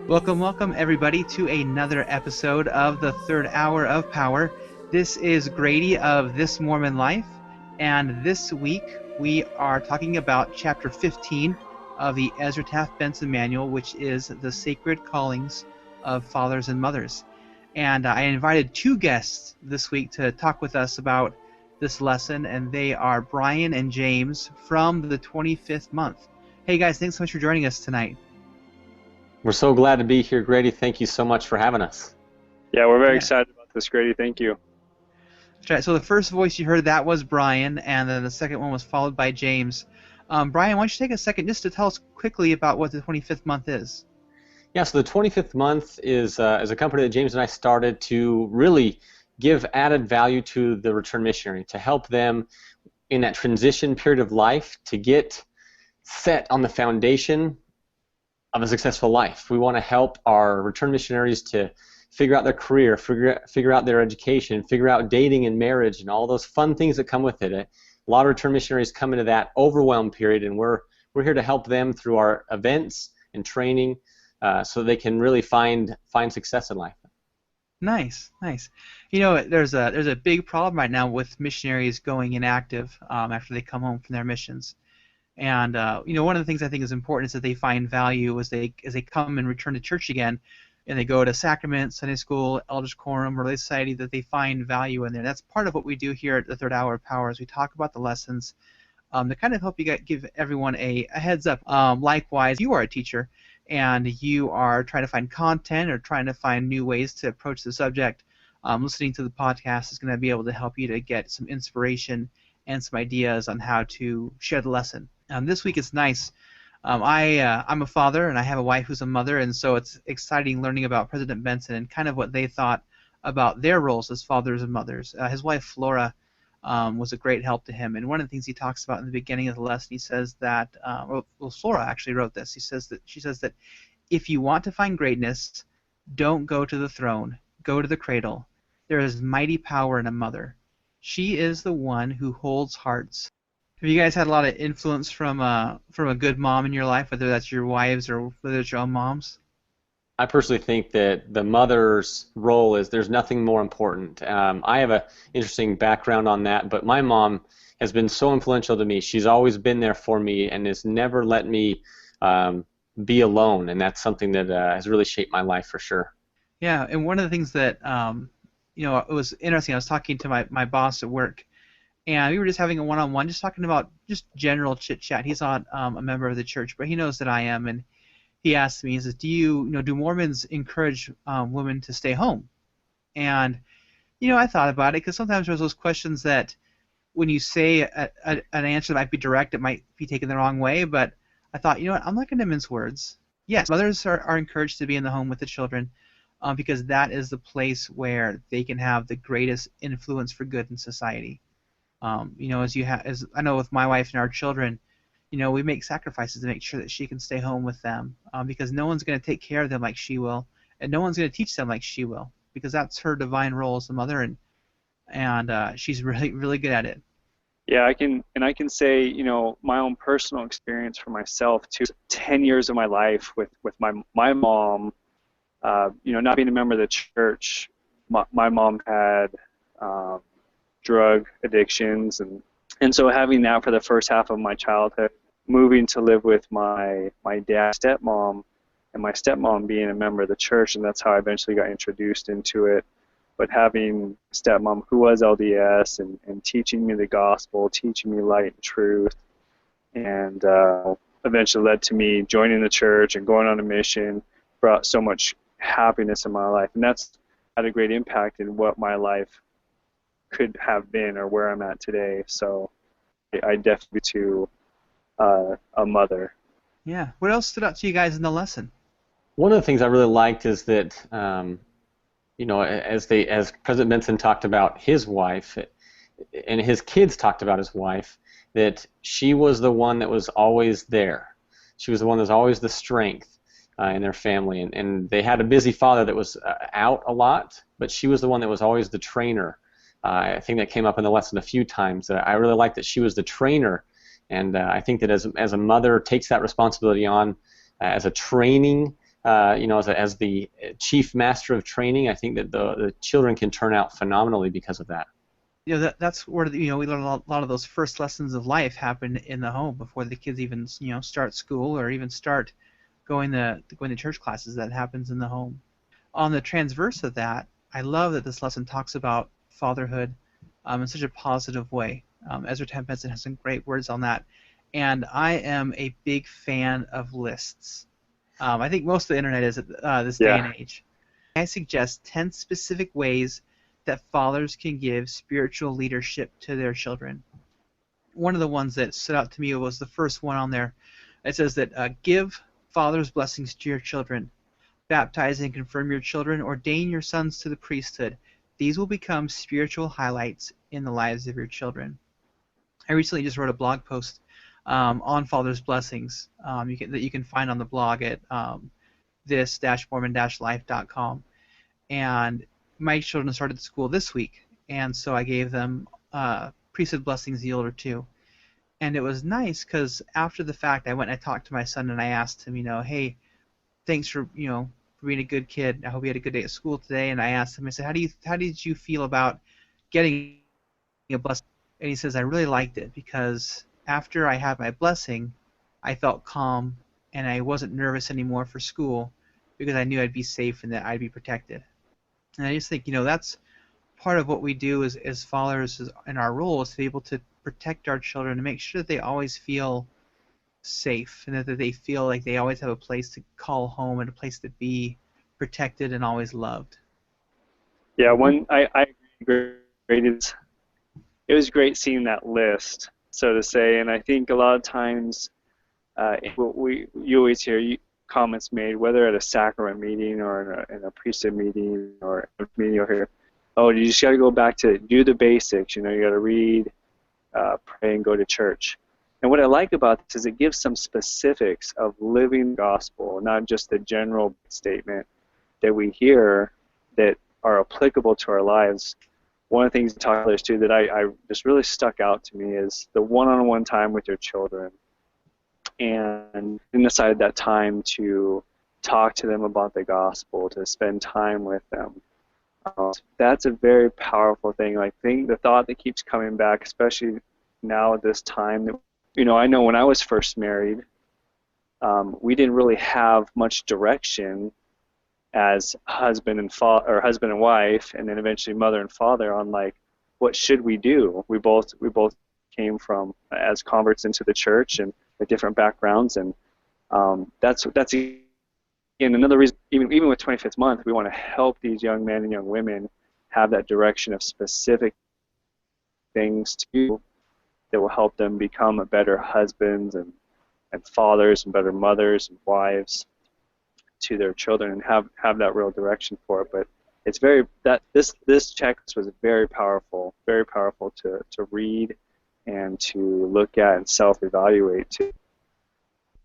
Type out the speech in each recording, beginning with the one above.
Welcome, welcome everybody to another episode of the Third Hour of Power. This is Grady of This Mormon Life, and this week we are talking about Chapter 15 of the Ezra Taft Benson Manual, which is the Sacred Callings of Fathers and Mothers. And I invited two guests this week to talk with us about this lesson, and they are Brian and James from the 25th month. Hey guys, thanks so much for joining us tonight. We're so glad to be here, Grady. Thank you so much for having us. Yeah, we're very excited about this, Grady. Thank you. That's right. So the first voice you heard, that was Brian, and then the second one was followed by James. Brian, why don't you take a second just to tell us quickly about what the 25th month is? Yeah, so the 25th month is a company that James and I started to really give added value to the return missionary, to help them in that transition period of life to get set on the foundation of a successful life. We want to help our return missionaries to figure out their career, figure out their education, figure out dating and marriage and all those fun things that come with it. A lot of return missionaries come into that overwhelmed period, and we're here to help them through our events and training so they can really find success in life. Nice, nice. You know, there's a big problem right now with missionaries going inactive after they come home from their missions. And you know, one of the things I think is important is that they find value as they come and return to church again, and they go to sacrament, Sunday school, elders quorum, Relief Society, that they find value in there. That's part of what we do here at the Third Hour of Power, is we talk about the lessons to kind of help you give everyone a heads up. Likewise, you are a teacher, and you are trying to find content or trying to find new ways to approach the subject. Listening to the podcast is going to be able to help you to get some inspiration and some ideas on how to share the lesson. This week it's nice. I'm a father, and I have a wife who's a mother, and so it's exciting learning about President Benson and kind of what they thought about their roles as fathers and mothers. His wife Flora was a great help to him, and one of the things he talks about in the beginning of the lesson, he says that Flora actually wrote this. She says that if you want to find greatness, don't go to the throne, go to the cradle. There is mighty power in a mother. She is the one who holds hearts. Have you guys had a lot of influence from a good mom in your life, whether that's your wives or whether it's your own moms? I personally think that the mother's role is there's nothing more important. I have an interesting background on that, but my mom has been so influential to me. She's always been there for me and has never let me be alone, and that's something that has really shaped my life for sure. Yeah, and one of the things that you know, it was interesting. I was talking to my boss at work, and we were just having a one-on-one, just talking about just general chit-chat. He's not a member of the church, but he knows that I am, and he asked me, he says, do Mormons encourage women to stay home? And, you know, I thought about it, because sometimes there's those questions that when you say an answer that might be direct, it might be taken the wrong way, but I thought, you know what, I'm not going to mince words. Yes, mothers are encouraged to be in the home with the children because that is the place where they can have the greatest influence for good in society. You know, as I know with my wife and our children, you know, we make sacrifices to make sure that she can stay home with them because no one's going to take care of them like she will, and no one's going to teach them like she will, because that's her divine role as a mother, and she's really good at it. Yeah, I can say, you know, my own personal experience for myself too. 10 years of my life with my mom, you know, not being a member of the church. My mom had drug addictions, and so having that for the first half of my childhood, moving to live with my dad's stepmom, and my stepmom being a member of the church, and that's how I eventually got introduced into it. But having a stepmom who was LDS and teaching me the gospel, teaching me light and truth, and eventually led to me joining the church and going on a mission, brought so much happiness in my life, and that's had a great impact in what my life could have been or where I'm at today. So I definitely to a mother. Yeah. What else stood out to you guys in the lesson? One of the things I really liked is that you know, as President Benson talked about his wife, and his kids talked about his wife, that she was the one that was always there. She was the one that was always the strength in their family, and they had a busy father that was out a lot, but she was the one that was always the trainer. I think that came up in the lesson a few times. I really liked that she was the trainer, and I think that as a mother takes that responsibility on as a training as the chief master of training, I think that the children can turn out phenomenally because of that. That's where we learn a lot of those first lessons of life happen in the home before the kids even start school or even start going to church classes. That happens in the home. On the transverse of that, I love that this lesson talks about fatherhood in such a positive way. Ezra Taft Benson has some great words on that, and I am a big fan of lists. I think most of the internet is at this day and age. I suggest 10 specific ways that fathers can give spiritual leadership to their children. One of the ones that stood out to me was the first one on there. It says that give fathers blessings to your children, baptize and confirm your children, ordain your sons to the priesthood. These will become spiritual highlights in the lives of your children. I recently just wrote a blog post on fathers' blessings that you can find on the blog at this-mormon-life.com. And my children started school this week, and so I gave them priesthood blessings, the older two. And it was nice because after the fact, I went and I talked to my son and I asked him, hey, thanks for being a good kid. I hope you had a good day at school today. And I asked him, I said, how did you feel about getting a blessing? And he says, I really liked it because after I had my blessing, I felt calm and I wasn't nervous anymore for school because I knew I'd be safe and that I'd be protected. And I just think, that's part of what we do as fathers in our role is to be able to protect our children and make sure that they always feel safe and that they feel like they always have a place to call home and a place to be protected and always loved. Yeah, I agree. It was great seeing that list, so to say, and I think a lot of times you always hear comments made, whether at a sacrament meeting or in a priesthood meeting or a meeting over here, oh, you just got to go back to do the basics, you got to read, pray, and go to church. And what I like about this is it gives some specifics of living the gospel, not just the general statement that we hear that are applicable to our lives. One of the things talk about too that I just really stuck out to me is the one-on-one time with your children, and setting aside that time to talk to them about the gospel, to spend time with them. That's a very powerful thing. The thought that keeps coming back, especially now at this time, that I know when I was first married, we didn't really have much direction as husband and wife, and then eventually mother and father on what should we do. We both came from as converts into the church and with different backgrounds, and that's again another reason. Even with 25th month, we want to help these young men and young women have that direction of specific things that will help them become a better husbands and fathers and better mothers and wives to their children, and have that real direction for it. But it's this checklist was very powerful to read and to look at and self-evaluate too.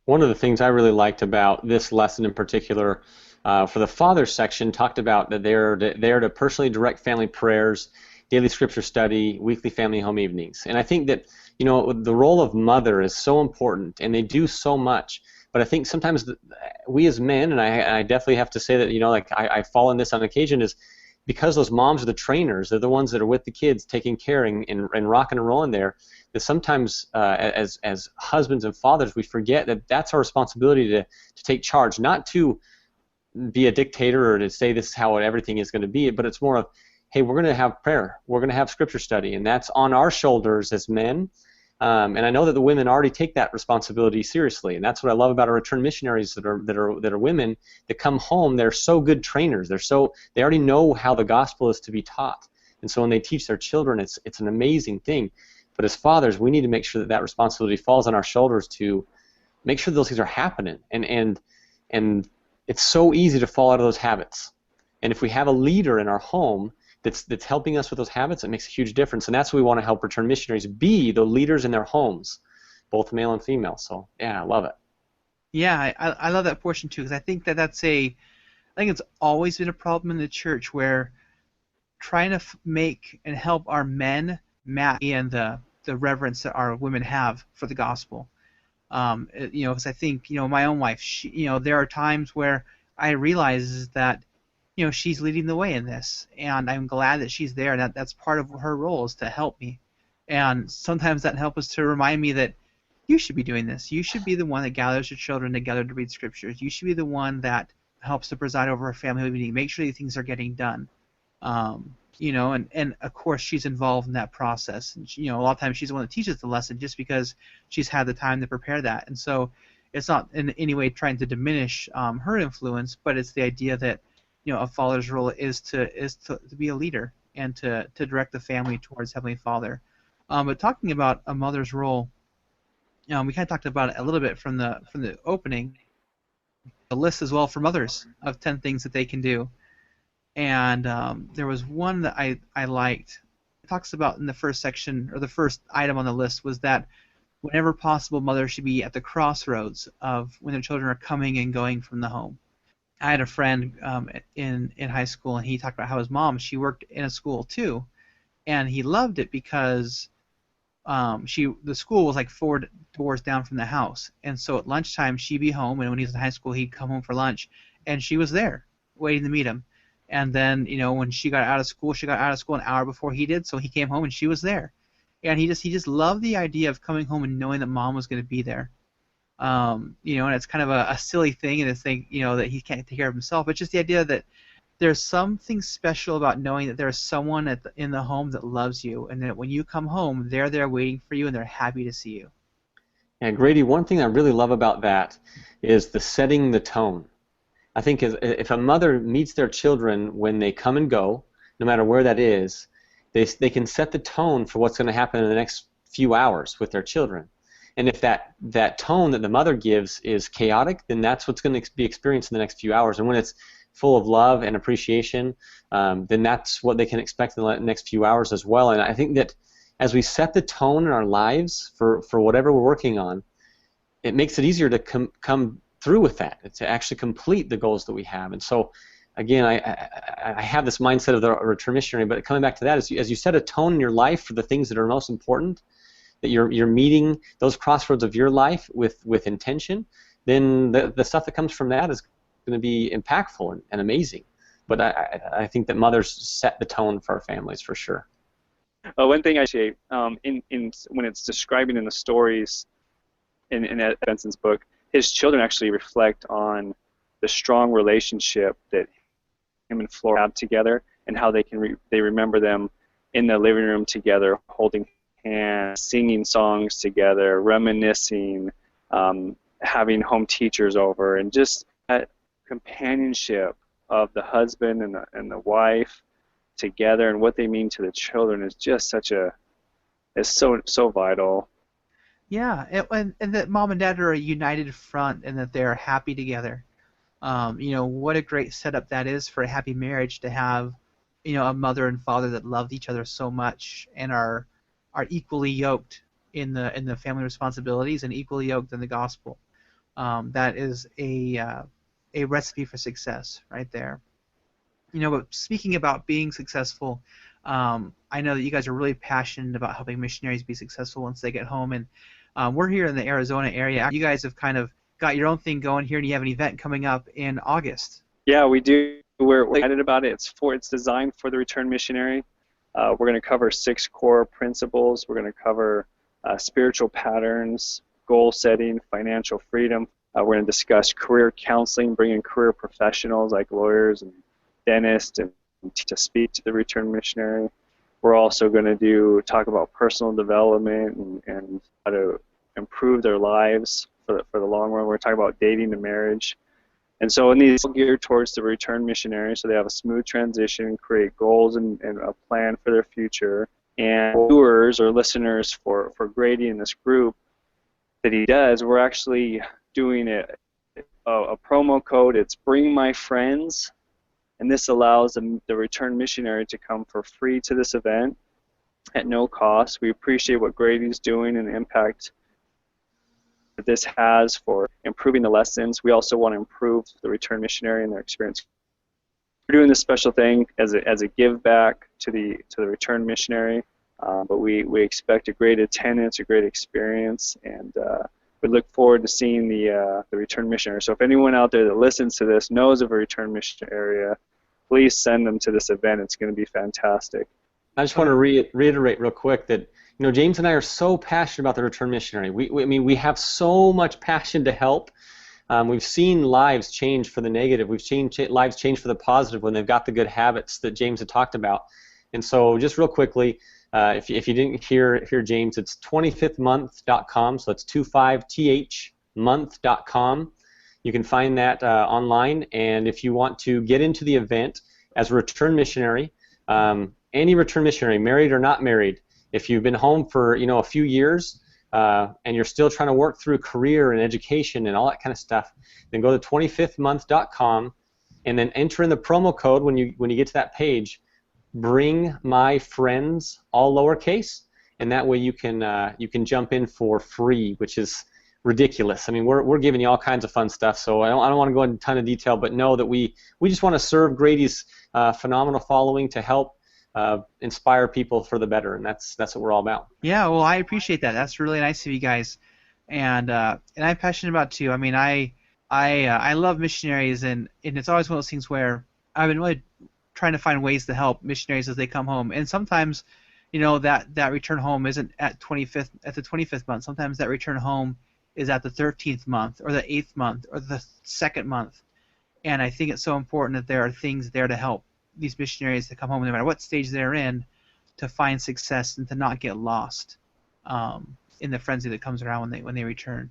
One of the things I really liked about this lesson in particular, for the fathers section, talked about that they're there to personally direct family prayers, daily scripture study, weekly family home evenings. And I think that the role of mother is so important, and they do so much. But I think sometimes we as men, and I definitely have to say that I fall in this on occasion, is because those moms are the trainers, they're the ones that are with the kids, taking care and rocking and rolling there. That sometimes as husbands and fathers, we forget that that's our responsibility to take charge, not to be a dictator or to say this is how everything is going to be, but it's more of, hey, we're going to have prayer, we're going to have scripture study, and that's on our shoulders as men. And I know that the women already take that responsibility seriously, and that's what I love about our return missionaries that are women that come home. They're so good trainers. They already know how the gospel is to be taught, and so when they teach their children, it's an amazing thing. But as fathers, we need to make sure that responsibility falls on our shoulders to make sure those things are happening. And it's so easy to fall out of those habits. And if we have a leader in our home that's helping us with those habits, it makes a huge difference. And that's what we want to help return missionaries be, the leaders in their homes, both male and female. So yeah, I love it. Yeah, I love that portion too, because I think I think it's always been a problem in the church where trying to make and help our men match and the reverence that our women have for the gospel. Because I think my own wife, there are times where I realize is that she's leading the way in this, and I'm glad that she's there. And that's part of her role is to help me, and sometimes that help is to remind me that you should be doing this. You should be the one that gathers your children together to read scriptures. You should be the one that helps to preside over a family meeting, make sure these things are getting done. And of course she's involved in that process. And a lot of times she's the one that teaches the lesson just because she's had the time to prepare that. And so it's not in any way trying to diminish her influence, but it's the idea that a father's role is to be a leader and to direct the family towards Heavenly Father. But talking about a mother's role, we kind of talked about it a little bit from the opening. A list as well for mothers of 10 things that they can do. And there was one that I liked. It talks about in the first section, or the first item on the list, was that whenever possible, mothers should be at the crossroads of when their children are coming and going from the home. I had a friend in high school, and he talked about how his mom, she worked in a school too, and he loved it because the school was like 4 doors down from the house, and so at lunchtime she'd be home, and when he was in high school he'd come home for lunch, and she was there waiting to meet him. And then when she got out of school an hour before he did, so he came home and she was there, and he just loved the idea of coming home and knowing that mom was going to be there. And it's kind of a silly thing, and it's thing that he can't take care of himself, but just the idea that there's something special about knowing that there's someone in the home that loves you, and that when you come home, they're there waiting for you, and they're happy to see you. And Grady, one thing I really love about that is the setting the tone. I think if a mother meets their children when they come and go, no matter where that is, they can set the tone for what's going to happen in the next few hours with their children. And if that tone that the mother gives is chaotic, then that's what's going to be experienced in the next few hours. And when it's full of love and appreciation, then that's what they can expect in the next few hours as well. And I think that as we set the tone in our lives for whatever we're working on, it makes it easier to come through with that, to actually complete the goals that we have. And so, again, I have this mindset of the return missionary, but coming back to that, as you set a tone in your life for the things that are most important, that you're meeting those crossroads of your life with intention, then the stuff that comes from that is going to be impactful and amazing. But I think that mothers set the tone for our families for sure. One thing I say in when it's describing in the stories in Benson's book, his children actually reflect on the strong relationship that him and Flora have together, and how they remember them in the living room together, holding hands, singing songs together, reminiscing, having home teachers over, and just that companionship of the husband and the wife together, and what they mean to the children is just is so vital. Yeah, and that mom and dad are a united front, and that they're happy together. What a great setup that is for a happy marriage, to have a mother and father that loved each other so much and are equally yoked in the family responsibilities and equally yoked in the gospel. That is a recipe for success right there. But speaking about being successful, I know that you guys are really passionate about helping missionaries be successful once they get home, and we're here in the Arizona area. You guys have kind of got your own thing going here, and you have an event coming up in August. Yeah, we do. We're excited about it. It's designed for the return missionary. We're going to cover 6 core principles. We're going to cover spiritual patterns, goal setting, financial freedom. We're going to discuss career counseling, bringing career professionals like lawyers and dentists and to speak to the return missionary. We're also going to talk about personal development and how to improve their lives for the long run. We're talking about dating and marriage. And so in these, geared towards the return missionary, so they have a smooth transition, create goals and a plan for their future. And viewers or listeners for Grady in this group that he does, we're actually doing a promo code. It's Bring My Friends, and this allows the return missionary to come for free to this event at no cost. We appreciate what Grady's doing and the impact that this has for improving the lessons. We also want to improve the return missionary and their experience. We're doing this special thing as a give back to the return missionary, but we expect a great attendance, a great experience, and for we look forward to seeing the return missionary. So if anyone out there that listens to this knows of a return mission area, please send them to this event. It's going to be fantastic. I just want to reiterate real quick that James and I are so passionate about the return missionary. I mean, we have so much passion to help. We've seen lives change for the negative. We've seen lives change for the positive when they've got the good habits that James had talked about. And so just real quickly, if you didn't hear James, it's 25thmonth.com, so it's 25thmonth.com. You can find that online, and if you want to get into the event as a return missionary, any return missionary, married or not married, if you've been home for a few years and you're still trying to work through career and education and all that kind of stuff, then go to 25thmonth.com and then enter in the promo code when you get to that page. Bring my friends, all lowercase, and that way you can jump in for free, which is ridiculous. I mean, we're giving you all kinds of fun stuff, so I don't want to go into a ton of detail, but know that we just want to serve Grady's phenomenal following to help inspire people for the better, and that's what we're all about. Yeah, well, I appreciate that. That's really nice of you guys, and I'm passionate about it too. I mean, I love missionaries, and it's always one of those things where I've been really trying to find ways to help missionaries as they come home, and sometimes, that return home isn't at the 25th month. Sometimes that return home is at the 13th month or the 8th month or the 2nd month, and I think it's so important that there are things there to help these missionaries to come home, no matter what stage they're in, to find success and to not get lost in the frenzy that comes around when they return.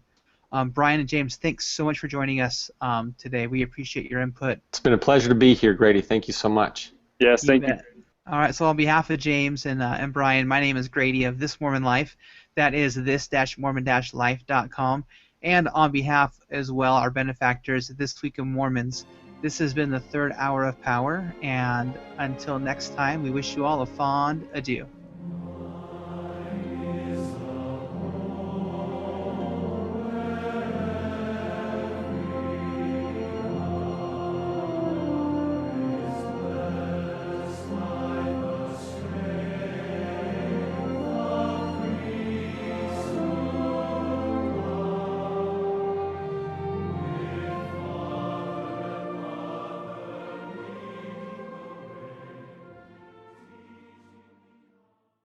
Brian and James, thanks so much for joining us today. We appreciate your input. It's been a pleasure to be here, Grady. Thank you so much. Yes, thank you. All right, so on behalf of James and Brian, my name is Grady of This Mormon Life. That is this-mormon-life.com. And on behalf as well, our benefactors, This Week of Mormons, this has been the 3rd Hour of Power, and until next time, we wish you all a fond adieu.